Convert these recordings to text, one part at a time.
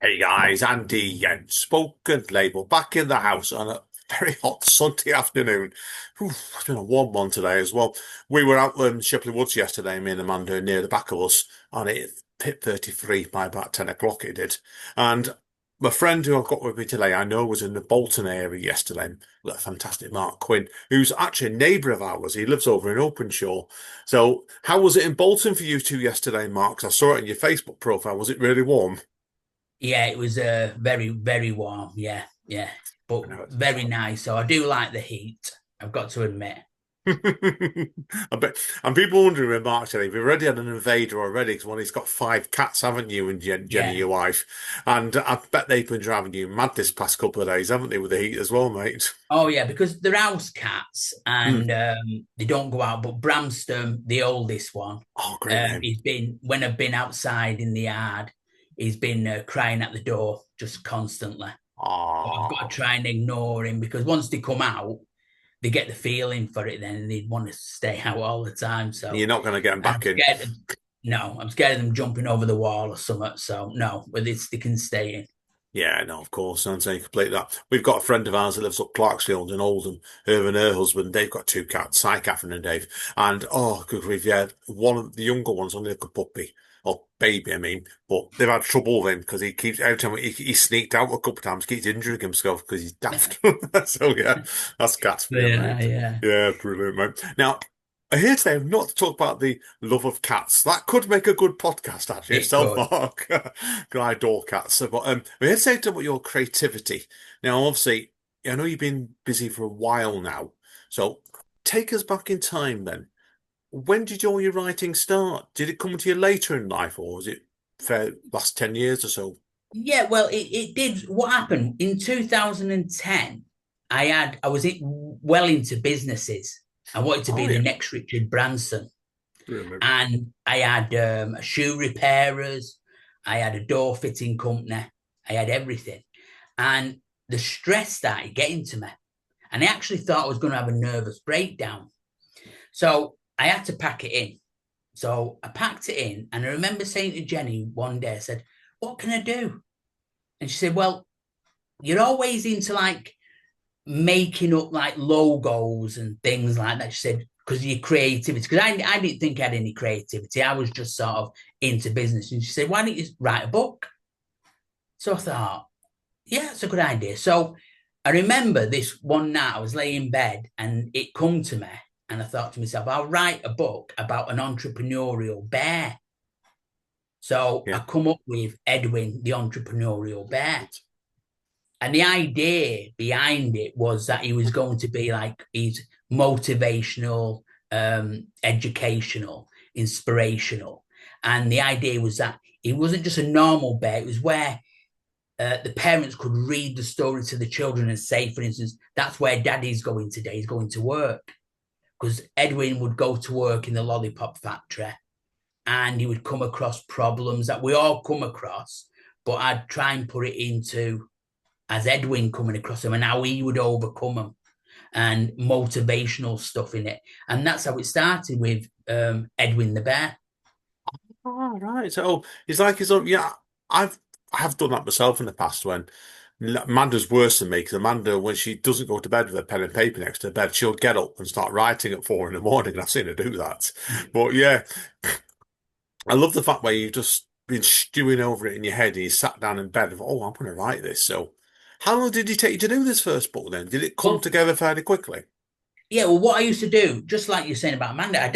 Hey guys, Andy and Spoken Label back in the house on a very hot Sunday afternoon. It's been a warm one today as well. We were out in Shipley Woods yesterday, me and Amanda, near the back of us, and it hit 33 by about 10 o'clock it did. And my friend who I've got with me today, I know was in the Bolton area yesterday, a fantastic Mark Quinn, who's actually a neighbour of ours. He lives over in Openshaw. So how was it in Bolton for you two yesterday, Mark? 'Cause I saw it in your Facebook profile. Was it really warm? Yeah, it was very, very warm. Yeah, yeah, but I know it's very nice. So I do like the heat. I've got to admit. I bet, and people wondering with Mark today, we've already had an invader already because one he's got five cats, haven't you, and Jenny, Yeah. your wife, and I bet they've been driving you mad this past couple of days, haven't they, with the heat as well, mate? Oh, yeah, because they're house cats Hmm. and they don't go out. But Bramston, the oldest one, Oh, great name. he's been when I've been outside in the yard, he's been crying at the door just constantly. But I've got to Oh, try and ignore him because once they come out, they get the feeling for it. Then and they want to stay out all the time. you're So. not going to get them And I'm back in. scared of, no, I'm scared of them jumping over the wall or something. So no, but they can stay in. Yeah, no, of course, I'm saying complete that. We've got a friend of ours that lives up Clarksfield in Oldham, her and her husband, they've got two cats, Cy, Catherine and Dave. And oh, good grief, yeah, one of the younger ones, only like a puppy, or baby, I mean, but they've had trouble with him because he keeps, every time he sneaked out a couple of times, keeps injuring himself because he's daft. So yeah, that's cats for you, Yeah, mate. yeah. Yeah, brilliant, mate. Now, I hear today not to talk about the love of cats. That could make a good podcast, actually, It itself, could. Mark. I adore cats. So, but we're here to say about your creativity. Now, obviously, I know you've been busy for a while now. So take us back in time then. When did all your writing start? Did it come to you later in life, or was it fair last 10 years or so? Yeah, well, it did. What happened in 2010? I was well into businesses. I wanted to Oh, be the yeah. next Richard Branson, Brilliant. and I had a shoe repairers, I had a door fitting company, I had everything, and the stress started getting to me, and I actually thought I was going to have a nervous breakdown. So I had to pack it in. So I packed it in, and I remember saying to Jenny one day, I said, "What can I do?" And she said, "Well, you're always into like making up like logos and things like that." She said, "Because of your creativity." Because I didn't think I had any creativity. I was just sort of into business. And she said, "Why don't you write a book?" So I thought, yeah, it's a good idea. So I remember this one night I was laying in bed and it come to me, and I thought to myself, I'll write a book about an entrepreneurial bear. So I Yeah. come up with Edwin, the entrepreneurial bear. And the idea behind it was that he was going to be like he's motivational, educational, inspirational. And the idea was that he wasn't just a normal bear, it was where the parents could read the story to the children and say, for instance, that's where daddy's going today, he's going to work. Because Edwin would go to work in the lollipop factory and he would come across problems that we all come across, but I'd try and put it into as Edwin coming across them and how he would overcome them and motivational stuff in it. And that's how it started with Edwin the Bear. Oh, right. So it's like his own. Yeah, I've I have done that myself in the past when Amanda's worse than me because Amanda, when she doesn't go to bed with a pen and paper next to her bed, she'll get up and start writing at 4 in the morning. And I've seen her do that. But yeah, I love the fact where you've just been stewing over it in your head and you sat down in bed and thought, oh, I'm going to write this. So how long did it take you to do this first book then? Did it come Well, together fairly quickly? yeah, well, what I used to do, just like you're saying about Amanda, I'd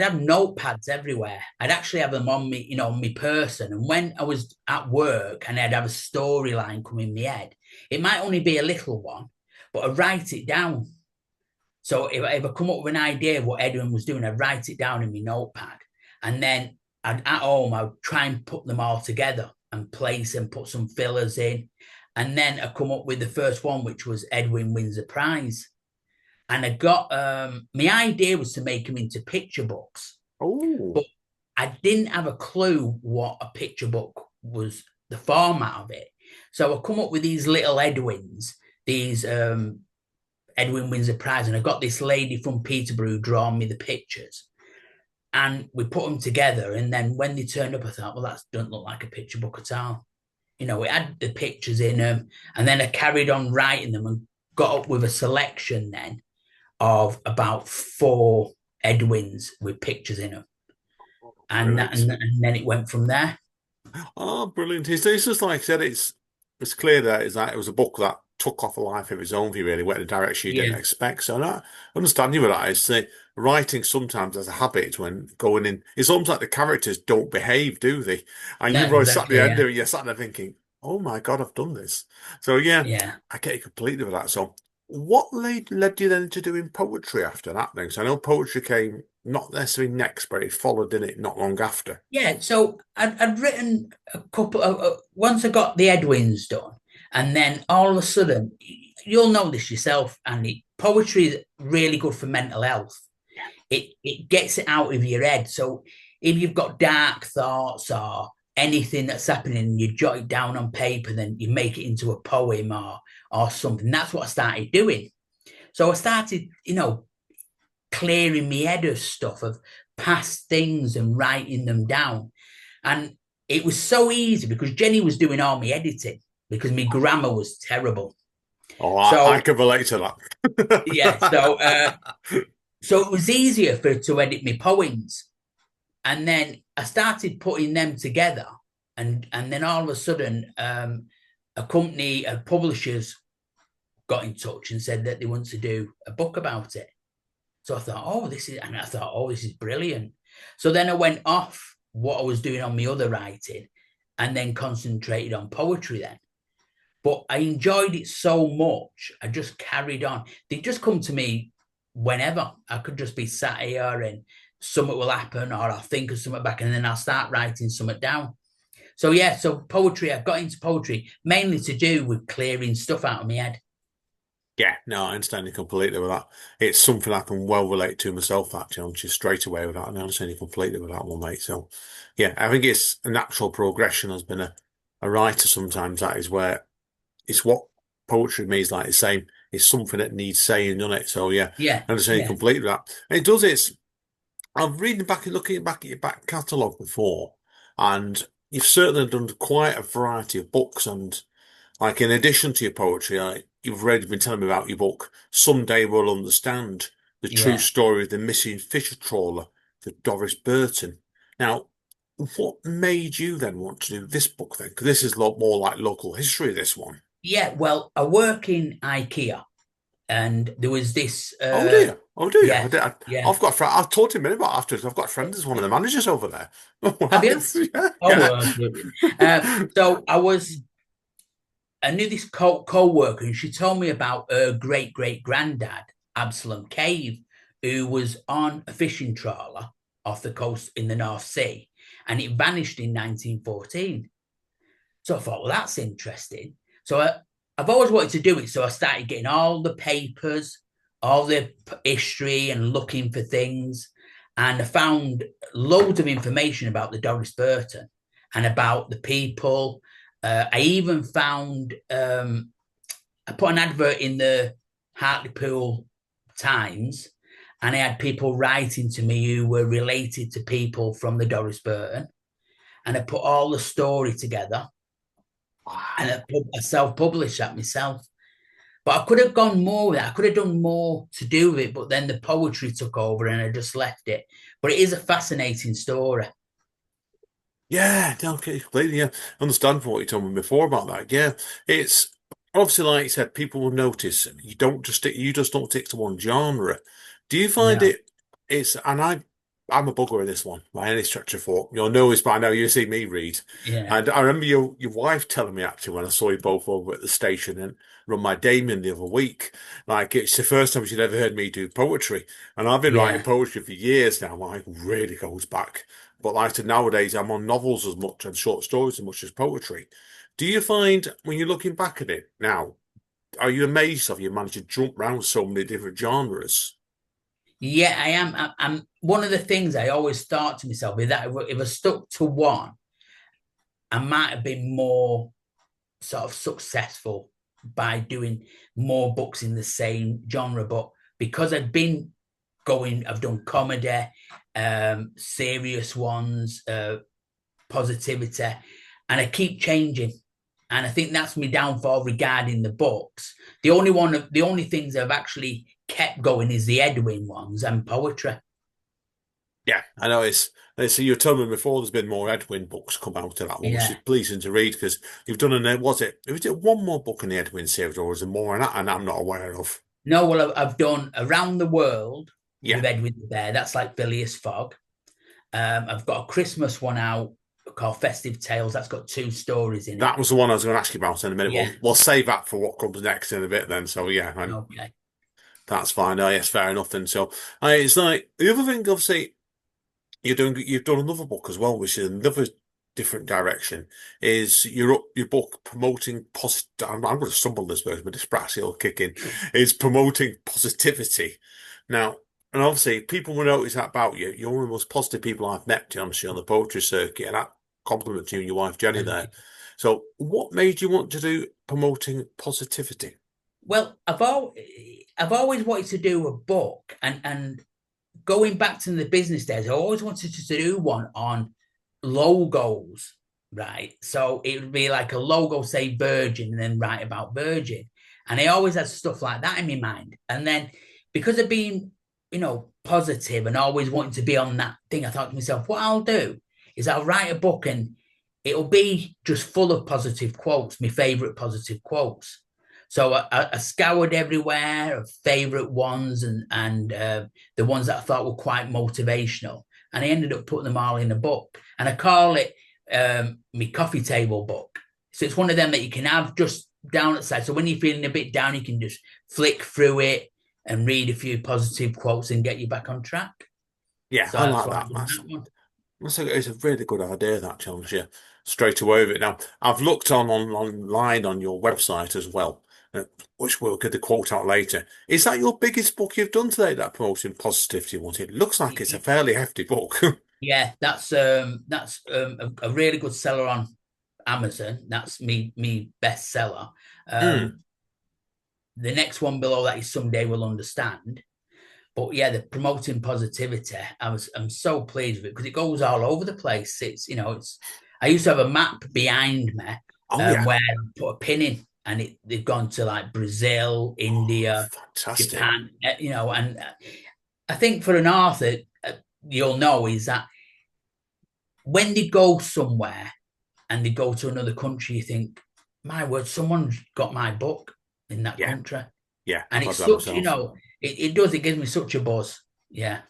have notepads everywhere. I'd actually have them on me, on my person. And when I was at work and I'd have a storyline come in my head, it might only be a little one, but I'd write it down. So if I come up with an idea of what Edwin was doing, I'd write it down in my notepad. And then at home, I'd try and put them all together and place and put some fillers in. And then I come up with the first one, which was Edwin wins a prize. And I got my idea was to make them into picture books, Oh, but I didn't have a clue what a picture book was, the format of it. So I come up with these little Edwins, these Edwin wins a prize, and I got this lady from Peterborough who drawn me the pictures, and we put them together. And then when they turned up, I thought, well, that doesn't look like a picture book at all. it had the pictures in them, and then I carried on writing them and got up with a selection then of about 4 Edwins with pictures in them, and that, Brilliant. and then it went from there. Oh, brilliant. It's just like I said, it's clear that is that it was a book that took off a life of its own for you, really, went in a direction you didn't Yeah, expect. So I understand you with that. It's the writing sometimes as a habit when going in. It's almost like the characters don't behave, do they? And no, you've always sat at the exactly. end Yeah, there, you're sat there thinking, "Oh my God, I've done this." So yeah, yeah. I get you completely with that. So what led you then to doing poetry after that then? So I know poetry came not necessarily next, but it followed in it not long after. Yeah, so I'd written a couple of, once I got the Edwins done, and then all of a sudden, you'll know this yourself, Andy, poetry is really good for mental health. It gets it out of your head. So if you've got dark thoughts or anything that's happening, you jot it down on paper, then you make it into a poem or something. That's what I started doing. So I started, clearing my head of stuff of past things and writing them down. And it was so easy because Jenny was doing all my editing because my grammar was terrible. Oh, I So can relate to yeah, so that. so it was easier for her to edit my poems. And then I started putting them together, and then all of a sudden, a company, publishers got in touch and said that they want to do a book about it. So I thought, oh, this is brilliant. So then I went off what I was doing on my other writing and then concentrated on poetry then. But I enjoyed it so much, I just carried on. They just come to me whenever. I could just be sat here and something will happen, or I'll think of something back and then I'll start writing something down. So, yeah, so poetry, I got into poetry mainly to do with clearing stuff out of my head. Yeah, no, I understand you completely with that. It's something I can well relate to myself, actually. I'm just straight away with that, and I understand you completely with that one, mate. So, yeah, I think it's a natural progression as being a writer. Sometimes that is where it's what poetry means. Like it's saying, it's something that needs saying, doesn't it? So, yeah, Yeah, I understand you yeah, completely with that. And it does. I'm reading back and looking back at your back catalogue before, and you've certainly done quite a variety of books and. Like in addition to your poetry, you've already been telling me about your book, Someday We'll Understand, the true yeah. story of the missing fisher trawler for Doris Burton. Now, what made you then want to do this book then? Because this is a lot more like local history, this one. Yeah, well, I work in IKEA and there was this, Oh dear. Oh dear. yeah, yeah. I've got a friend. I've talked to him a minute about afterwards. I've got a friend as one of the managers over there. Have you? Right. Yeah. Oh, Yeah. well, good. So I knew this co-worker, and she told me about her great great granddad, Absalom Cave, who was on a fishing trawler off the coast in the North Sea, and it vanished in 1914. So I thought, well, that's interesting. So I've always wanted to do it. So I started getting all the papers, all the history, and looking for things. And I found loads of information about the Doris Burton and about the people. I even found, I put an advert in the Hartlepool Times, and I had people writing to me who were related to people from the Doris Burton. And I put all the story together and Wow. I self-published that myself. But I could have gone more with that. I could have done more to do with it, but then the poetry took over and I just left it. But it is a fascinating story. Yeah, okay, completely. Yeah, understand from what you told me before about that. Yeah, it's obviously like you said, people will notice you don't just stick, you just don't stick to one genre. Do you find No. it? I'm a bugger in this one by any stretch of thought. You'll know this by now. You see me read, Yeah. and I remember your wife telling me actually when I saw you both over at the station and run my Damien the other week. Like it's the first time she'd ever heard me do poetry, and I've been writing Yeah. poetry for years now. Like really goes back. But like I said, nowadays I'm on novels as much and short stories as much as poetry. Do you find when you're looking back at it now, are you amazed of you managed to jump around so many different genres? Yeah, I am. I'm one of the things I always thought to myself is that if I stuck to one, I might have been more sort of successful by doing more books in the same genre. But because I've done comedy, serious ones, positivity, and I keep changing. And I think that's my downfall regarding the books. The only things I've actually kept going is the Edwin ones and poetry. Yeah, I know it's you told me before there's been more Edwin books come out of that one, which is Yeah. pleasing to read because you've done was it one more book in the Edwin series or is there more in that and I'm not aware of? No, well, I've done Around the World Yeah. with Edwin the Bear. That's like Phileas Fogg. I've got a Christmas one out called Festive Tales. That's got two stories in it. That was the one I was going to ask you about in a minute. Yeah. We'll save that for what comes next in a bit then. So yeah, Okay. that's fine. Oh, yes, fair enough. Then so it's like the other thing, obviously, you've done another book as well, which is another different direction. Is your book promoting positive? I'm going to stumble this word, but dyspraxia will kick in. Is promoting positivity. Now, and obviously, people will notice that about you. You're one of the most positive people I've met, honestly, on the poetry circuit, and that compliment to you and your wife Jenny Thank there. you. So, what made you want to do promoting positivity? Well, I've always wanted to do a book, and going back to the business days, I always wanted to do one on logos, right? So it would be like a logo, say Virgin, and then write about Virgin. And I always had stuff like that in my mind. And then because of being, positive and always wanting to be on that thing, I thought to myself, what I'll do is I'll write a book and it'll be just full of positive quotes, my favorite positive quotes. So I scoured everywhere of favorite ones and the ones that I thought were quite motivational. And I ended up putting them all in a book. And I call it my coffee table book. So it's one of them that you can have just down at the side. So when you're feeling a bit down, you can just flick through it and read a few positive quotes and get you back on track. Yeah, So I that's like what I that. did in that one. It's a really good idea that challenge. Yeah, straight away with it. Now, I've looked online on your website as well, which we'll get the quote out later. Is that your biggest book you've done today? That promoting positivity one? It looks like it's a fairly hefty book. Yeah, that's a really good seller on Amazon. That's me bestseller. Mm, Um, the next one below that is Someday We'll Understand. But yeah, the promoting positivity, I'm so pleased with it because it goes all over the place. It's I used to have a map behind me oh yeah. where I put a pin in, and they've gone to like Brazil, Oh, India, fantastic. Japan, and I think for an author, you'll know is that when they go somewhere and they go to another country, you think, my word, someone's got my book in that Yeah, country. yeah. And I've it's had that such, myself. it does, it gives me such a buzz. Yeah.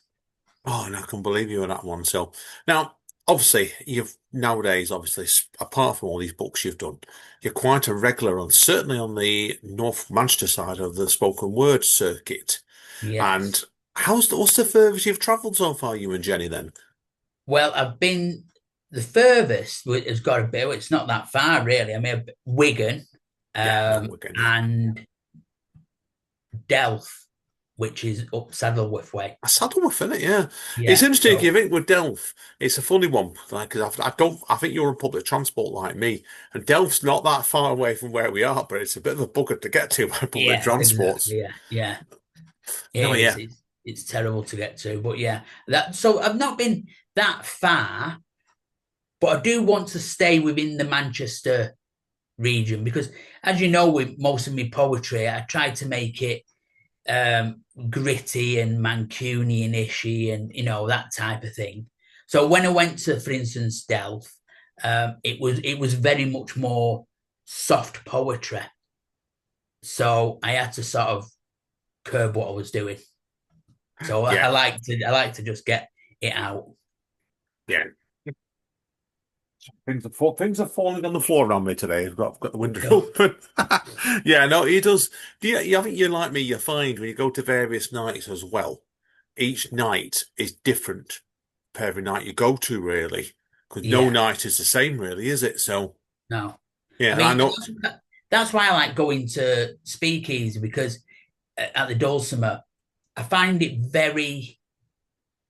Oh, and I can believe you on that one. So now, obviously, you've nowadays, obviously, apart from all these books you've done, you're quite a regular on certainly on the North Manchester side of the spoken word circuit. Yes. And what's the furthest you've travelled so far, you and Jenny? Then, Well, I've been the furthest has got to be, well, it's not that far really. I mean, Wigan yeah, no, we're getting yeah. and Delft, which is up Saddleworth way. I saddle with it, yeah. It's Yeah. interesting, So, you think with Delft, it's a funny one. Like, 'cause I think you're on public transport like me, and Delft's not that far away from where we are, but it's a bit of a bugger to get to by public yeah, transport. exactly. Yeah. Yeah. No, It is. yeah, It's terrible to get to. But yeah, so I've not been that far, but I do want to stay within the Manchester region because, as you know, with most of my poetry, I try to make it gritty and Mancunian-ishy and that type of thing. So when I went to, for instance, Delft, it was very much more soft poetry. So I had to sort of curb what I was doing. So I, yeah, I like to just get it out. yeah. Things are falling on the floor around me today. I've got the window open. Yeah, no, he does. I think you're like me. You find when you go to various nights as well, each night is different per every night you go to, really, because no Yeah, night is the same, really, is it? So, no. yeah, I and I mean, know. that's why I like going to speakeasy because at the Dulcimer, I find it very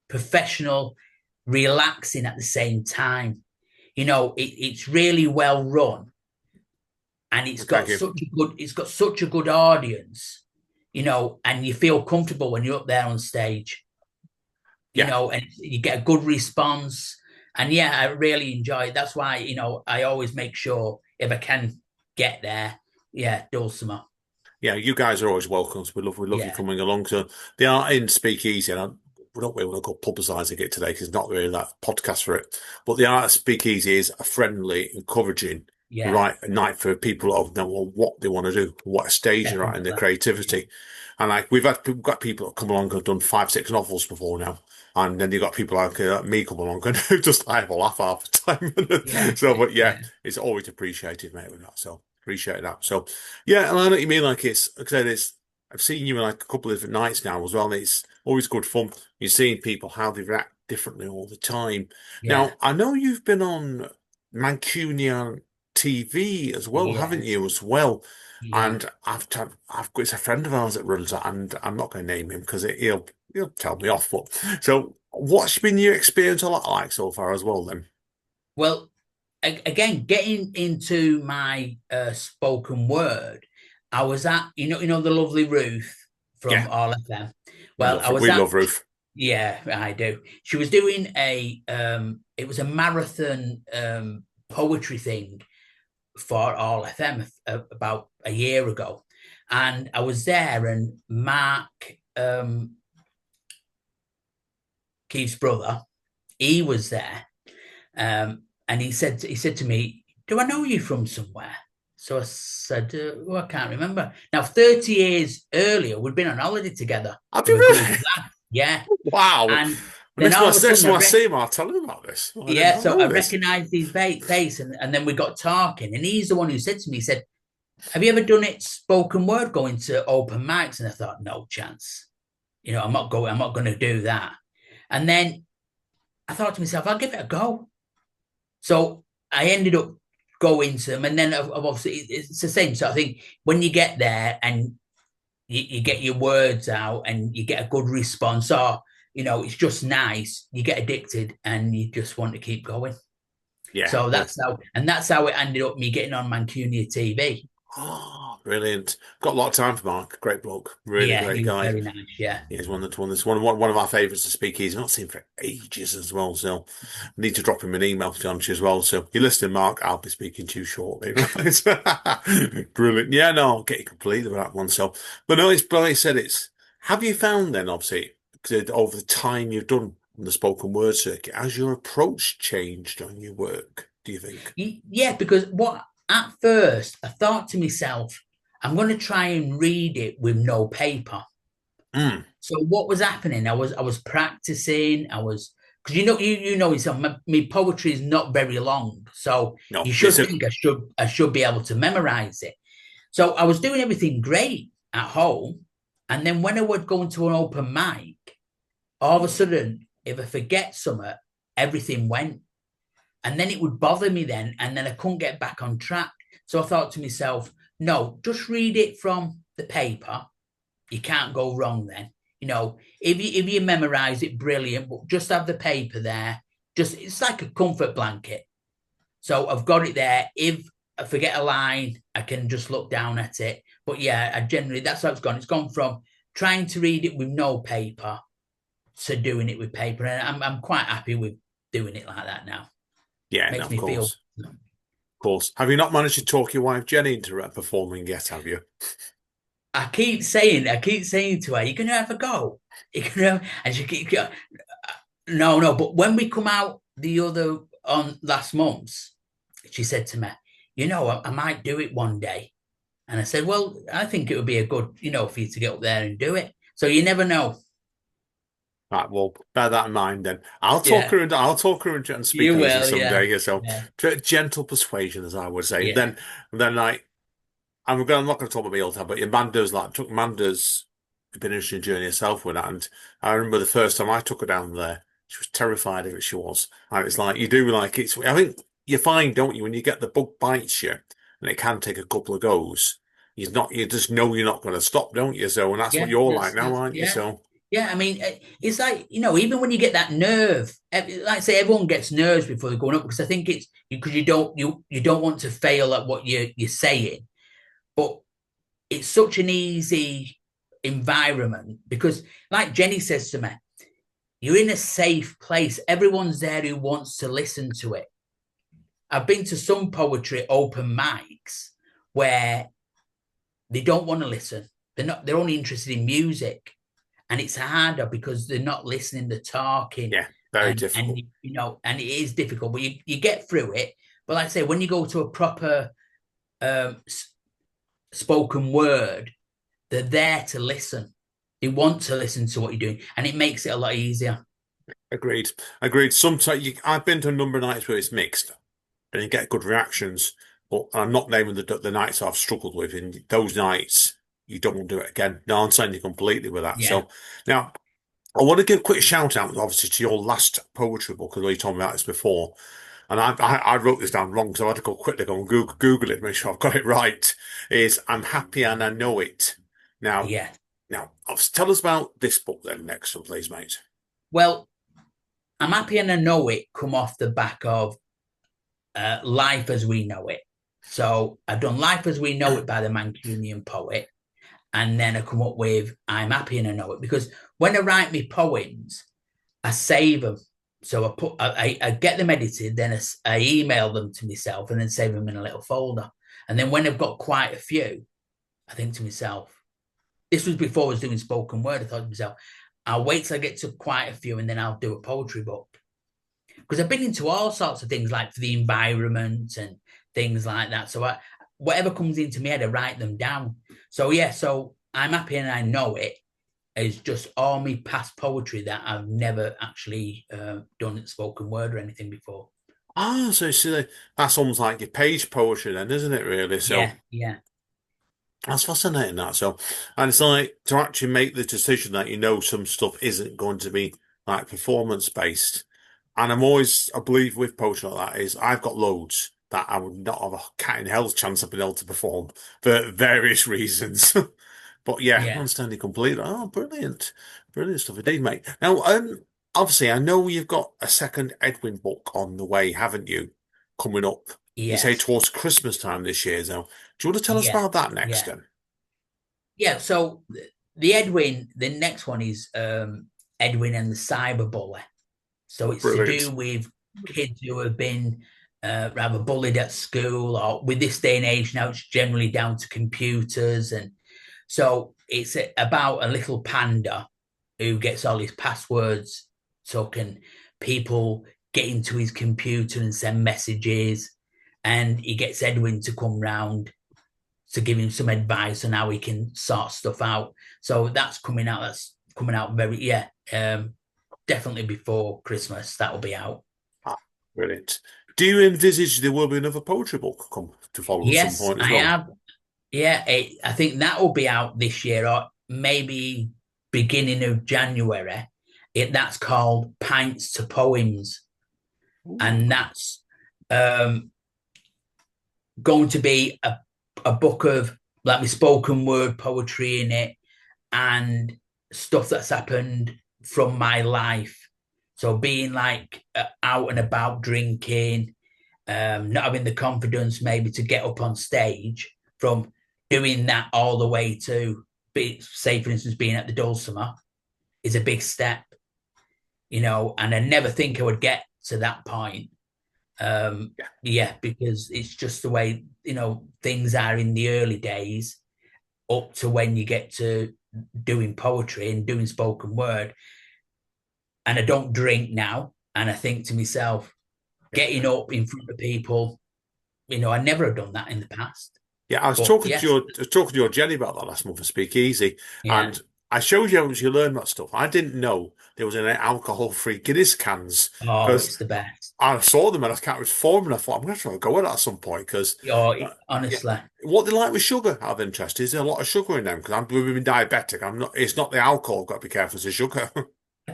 professional, relaxing at the same time. It's really well run and Thank you. it's got such a good audience, and you feel comfortable when you're up there on stage, Yeah, and you get a good response. And yeah, I really enjoy it. That's why, I always make sure if I can get there. Yeah, Dulcimer. Yeah, you guys are always welcome. So we love you Yeah, coming along. So they are in Speakeasy, and we don't really want to go publicising it today because it's not really that podcast for it. But the art of Speakeasy is a friendly, encouraging, yeah, right night for people of know what they want to do, what stage they're at in their definitely. Yeah, creativity. And like we've got people that come along who've done 5, 6 novels before now. And then you've got people like me come along and who just I have a laugh half the yeah, time. So, but yeah, yeah, it's always appreciated, mate, with that. So appreciate that. So yeah, and I know what you mean. Like I said, I've seen you in like a couple of different nights now as well, and it's always good fun. You're seeing people how they react differently all the time. yeah, Now, I know you've been on Mancunian TV as well, haven't yes, you, as well? yeah. And I've got it's a friend of ours that runs it, and I'm not going to name him because he'll tell me off. But so, what's been your experience a lot like so far as well, then? Well, again, getting into my spoken word, I was at the lovely Ruth Yeah, from RFM. Well, I was we at love Ruth. yeah, I do. She was doing it was a marathon poetry thing for RFM about a year ago, and I was there, and Mark Keith's brother, he was there. And he said to me, "Do I know you from somewhere?" So I said, "Oh, I can't remember." Now, 30 years earlier, we'd been on holiday together Have with you a group really? of lads. Yeah. Wow. And then all of a Next sudden, time I see him, I'll tell him about this. I did yeah, not so I know this. recognized his face, and then we got talking. And he's the one who said to me, he said, "Have you ever done it spoken word going to open mics?" And I thought, no chance. I'm not going to do that. And then I thought to myself, I'll give it a go. So I ended up going to them, and then obviously it's the same sort of thing. When you get there and you get your words out and you get a good response, or it's just nice, you get addicted and you just want to keep going. Yeah. So Well, that's how it ended up me getting on Mancunia TV. oh, brilliant. Got a lot of time for Mark. Great bloke. Really Yeah, great he was guy. very nice. Yeah, Yeah, he's one of our favourites to speak. He's not seen for ages as well. So I need to drop him an email to John as well. So you listen, Mark, I'll be speaking to you shortly. Right? Brilliant. Yeah, no, I'll get you completely with that one. So, but no, it's but like I said, it's have you found then, obviously, 'cause over the time you've done on the spoken word circuit, has your approach changed on your work, do you think? yeah. Because what at first I thought to myself, I'm going to try and read it with no paper. Mm, So what was happening? I was practicing. I was because you know yourself. My poetry is not very long, so you no, should think I should be able to memorize it. So I was doing everything great at home, and then when I would go into an open mic, all of a sudden, if I forget something, everything went, and then it would bother me then, and then I couldn't get back on track. So I thought to myself, no, just read it from the paper. You can't go wrong then. If you memorize it, brilliant, but just have the paper there. Just it's like a comfort blanket. So I've got it there. If I forget a line, I can just look down at it. But yeah, I generally that's how it's gone. It's gone from trying to read it with no paper to doing it with paper, and I'm quite happy with doing it like that now. yeah, no, Makes of me feel. course. Of course. Have you not managed to talk your wife Jenny into performing yet, have you? I keep saying to her, "You're gonna have a go. You're gonna," and she keeps going, no, no. But when we come out the other on last month, she said to me, I might do it one day. And I said, well, I think it would be a good, for you to get up there and do it. So you never know. Right, well, bear that in mind then. Yeah, I'll talk her and speak you easy will. Yeah, someday. Yeah, so yeah, gentle persuasion, as I would say. yeah, Then like I'm not going to talk about me all the time, but Amanda's like took Amanda's been an interesting journey herself with that. And I remember the first time I took her down there, she was terrified of it. She was, and it's like you do like it's. I think you find, don't you, when you get the bug bites you, and it can take a couple of goes. You just know you're not going to stop, don't you? So, and that's what yeah. you're like now, That's aren't you? yeah, So, yeah. I mean, it's like even when you get that nerve, like I say, everyone gets nerves before they're going up because I think it's because you don't want to fail at what you're saying, but it's such an easy environment because, like Jenny says to me, you're in a safe place. Everyone's there who wants to listen to it. I've been to some poetry open mics where they don't want to listen. They're only interested in music. And it's harder because they're not listening, they're talking. Yeah, very And difficult. and it is difficult, but you get through it. But like I say, when you go to a proper um, spoken word, they're there to listen. They want to listen to what you're doing, and it makes it a lot easier. Agreed. Agreed. Sometimes I've been to a number of nights where it's mixed and you get good reactions, but I'm not naming the nights I've struggled with. In those nights, you don't want to do it again. No, I'm saying you completely with that. Yeah, So now I want to give a quick shout out, obviously, to your last poetry book. I know you told me about this before, and I wrote this down wrong, so I had to go quickly go and Google it, make sure I've got it right. Is I'm happy and I know it. Now, yeah. tell us about this book then next, please, mate. Well, I'm happy and I know it come off the back of Life as We Know It. So I've done Life as We Know It by the Mancunian poet, and then I come up with I'm happy and I know it because when I write my poems, I save them. So I get them edited, then I email them to myself, and then save them in a little folder. And then when I've got quite a few, I think to myself, this was before I was doing spoken word. I thought to myself, I'll wait till I get to quite a few, and then I'll do a poetry book because I've been into all sorts of things like for the environment and things like that. So whatever comes into my head, I write them down. So yeah, so I'm happy and I know it is just all my past poetry that I've never actually done spoken word or anything before. Ah, so see, that's almost like your page poetry then, isn't it, really? So Yeah, yeah, that's fascinating, that. So, and it's like to actually make the decision that you know some stuff isn't going to be like performance based. And I'm always, I believe with poetry like that is I've got loads that I would not have a cat in hell's chance of being able to perform for various reasons. But yeah, I yeah, understand you completely. Oh, brilliant. Brilliant stuff indeed, mate. Now, obviously, I know you've got a second Edwin book on the way, haven't you? Coming up, you say yes, towards Christmas time this year. So, do you want to tell us yeah, about that next yeah, then? yeah. So the Edwin, the next one is Edwin and the Cyberbully. So it's to do Brilliant. with kids who have been rather bullied at school, or with this day and age now, it's generally down to computers. And so it's about a little panda who gets all his passwords. So can people get into his computer and send messages? And he gets Edwin to come round to give him some advice on how he can sort stuff out. So that's coming out. That's coming out very, yeah, definitely before Christmas. That will be out. Ah, brilliant. Do you envisage there will be another poetry book come to follow at some Yes, point as I well? have. Yeah, I think that will be out this year or maybe beginning of January. That's called Pints to Poems, and Ooh. that's um, going to be a book of like my spoken word poetry in it and stuff that's happened from my life. So being like out and about drinking, not having the confidence maybe to get up on stage, from doing that all the way to say for instance being at the Dulcimer is a big step, and I never think I would get to that point. Yeah. Yeah, because it's just the way things are in the early days up to when you get to doing poetry and doing spoken word. And I don't drink now, and I think to myself, getting up in front of people, I never have done that in the past. Yeah, I was But talking to yes, your Jenny about that last month for Speakeasy, yeah. and I showed you how you learn that stuff. I didn't know there was any alcohol-free Guinness cans Oh, because it's the best. I saw them and I can't was form and I thought I'm going to try to go with that at some point because Oh, yeah, honestly, what they like with sugar out of interest is there a lot of sugar in them because I'm becoming diabetic. I'm not. It's not the alcohol. I've got to be careful. It's the sugar.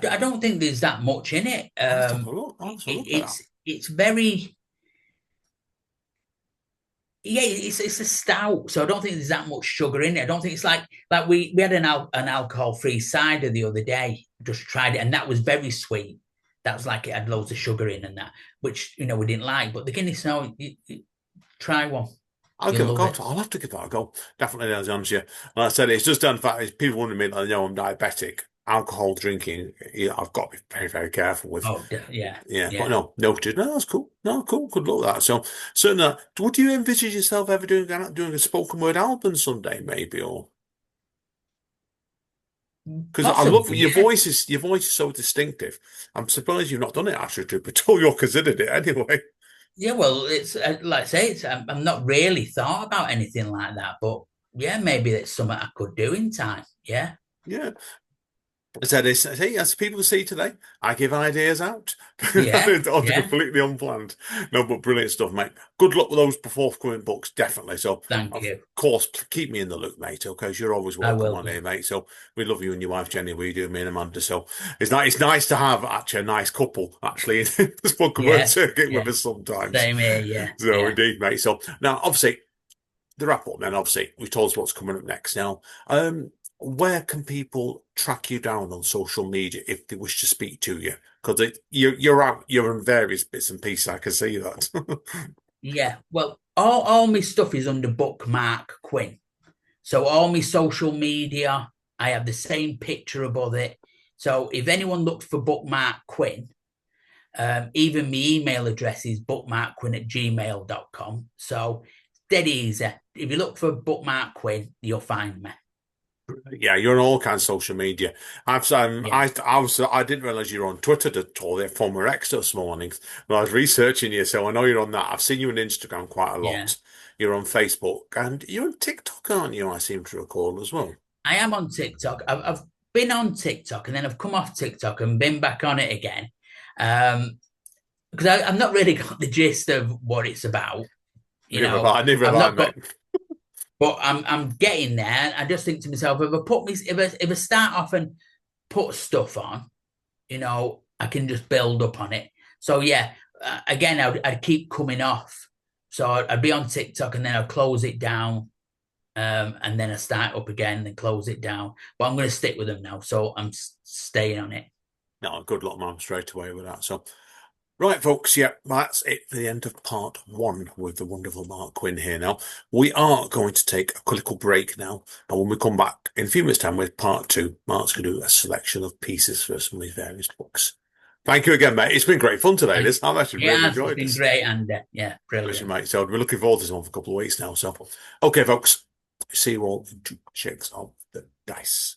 I don't think there's that much in it. I'll have to have a look. I'll have to look at that. It's very, yeah, it's a stout, so I don't think there's that much sugar in it. I don't think it's like we had an alcohol free cider the other day. Just tried it, and that was very sweet. That was like it had loads of sugar in and that, which we didn't like. But the Guinness, no, try one, I'll you'll give it a love go. it. I'll have to give that a go. Definitely, as honest, yeah. Like I said, it's just done fact is people wondering me, like, I'm diabetic. alcohol drinking, I've got to be very, very careful with. Oh, yeah, Yeah, but yeah. no, noted. No, that's cool. No, cool. Good luck with that. So, certainly, would you envisage yourself ever doing a spoken word album someday, maybe, or because I love Possibly, yeah. your voice is so distinctive. I'm surprised you've not done it actually, but you're considered it anyway. Yeah, well, it's like I say, I'm not really thought about anything like that, but yeah, maybe it's something I could do in time. Yeah, Yeah. So this, see, as people see today, I give ideas out yeah, on yeah. completely unplanned. No, but brilliant stuff, mate. Good luck with those forthcoming books, definitely. So, Thank of you. course, keep me in the loop, mate. Okay, 'cause you're always I welcome will on do. here, mate. So we love you and your wife Jenny. We do, me and Amanda. So it's nice to have actually a nice couple actually in the spoken word Yeah, circuit yeah. with us sometimes. Same here. Yeah, So yeah, indeed, mate. So now, obviously the wrap up then, obviously, we've told us what's coming up next now. Where can people track you down on social media if they wish to speak to you? Because you're in various bits and pieces. I can see that. yeah. Well, all my stuff is under Bookmark Quinn. So all my social media, I have the same picture above it. So if anyone looks for Bookmark Quinn, even my email address is bookmarkquinn@gmail.com. So dead easy. If you look for Bookmark Quinn, you'll find me. Yeah, you're on all kinds of social media. Yeah, I didn't realize you're on Twitter at all. Their former ex this morning. But I was researching you, so I know you're on that. I've seen you on Instagram quite a yeah. lot. You're on Facebook and you're on TikTok, aren't you? I seem to recall as well. I am on TikTok. I've been on TikTok and then I've come off TikTok and been back on it again. Because I've not really got the gist of what it's about. You know, Neither have I've I, not mate. got, but I'm getting there. I just think to myself, if I start off and put stuff on, I can just build up on it. So yeah, again, I'd keep coming off. So I'd be on TikTok and then I'd close it down, and then I start up again and close it down. But I'm going to stick with them now, so I'm staying on it. No, good luck, man, straight away with that. So, right, folks, yeah, that's it for the end of part one with the wonderful Mark Quinn here now. We are going to take a little break now, and when we come back in a few minutes' time with part two, Mark's going to do a selection of pieces for some of his various books. Thank you again, mate. It's been great fun today, Thank this. I've actually really Yeah, it's enjoyed been this. great, and yeah, Listen, brilliant. mate, so we're looking forward to this one for a couple of weeks now. So, okay, folks, see you all in two checks of the dice.